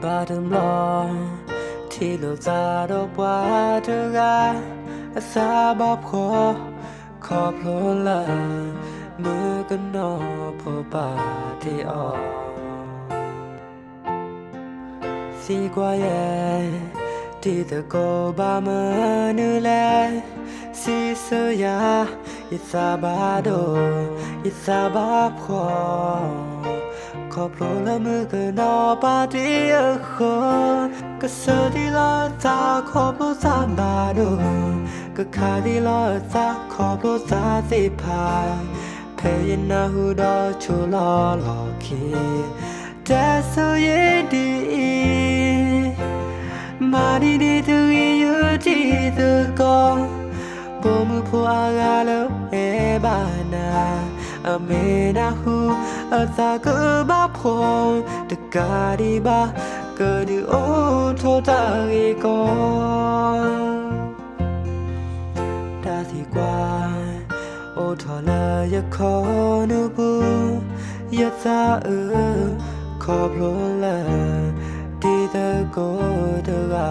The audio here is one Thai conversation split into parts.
ba đầm lo thì lộ ra đâu qua đưa ra xa bắp khó phô là mưa cơn nó phô bà thì si qua ye thì ta cô ba mơ nữ lệ si sơ ya ít xa ba đồ ít xa bắp khó phô là mưa cơn nó bà thì khóก็เสือที่ลอจาขอบโลซาบาดูก็ขาที่ลอจาขอบโลซาสิพาเพยนาหูดอชูลอหลอกคีแต่เสือดีมาดีตัวอยู่ที่ตัวก่อนบ่มือพัวกาลเอบานาอเมนาหูอาซาก็บ้าพงตะกาดีบ้าก็ดูโอ้โทตาอีกตาที่กว่าโอ้ทอละอยากขอนูบูอยากจะขอบโลละดีตะโกตะกา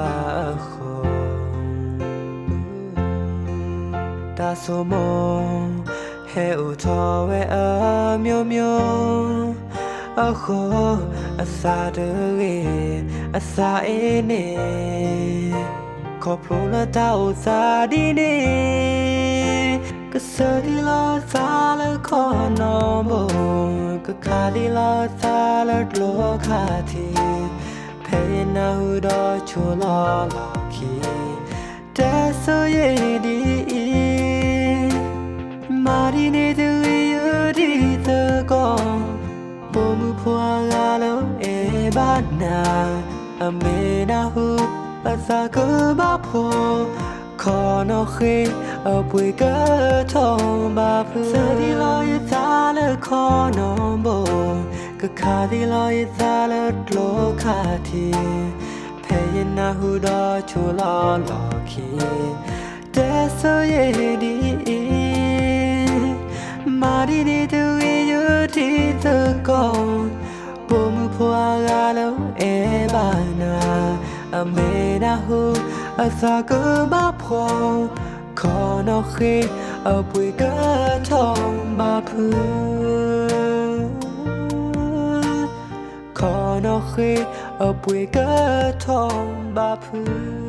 ขอตาสมองให้อุทอเวเมียวเมียวอาซาเดรีอาซาเอเนขอบโลละตาอุซาดีเนก็เสือที่ลอซาละขอนอมบ่ก็ขาที่ลอซาละโลคาทีเพยนาหูดอชูลอลอคีแต่เสือดีมาดีเนตัวอยู่ที่เธอก่อนบ่มือพัวกาลเอบานาอเมนาหูอาซาก็บ้าพอขอนอเคป่วยก็ทองบาเพื่อที่ลอยตาและขอนอมโบก็ขาที่ลอยตาและโลคาทีเพยนาหูดอชูลอหลอคีแต่เสือดีมาดีตัวอยู่ที่เธอก่อนบ่มือพัวกาลเอบานาอเมนาหูอาซาก็บ้าพอขอนอเคป่วยก็ทองบาเพื่อขอนอเคป่วยก็ทองบาเพื่อ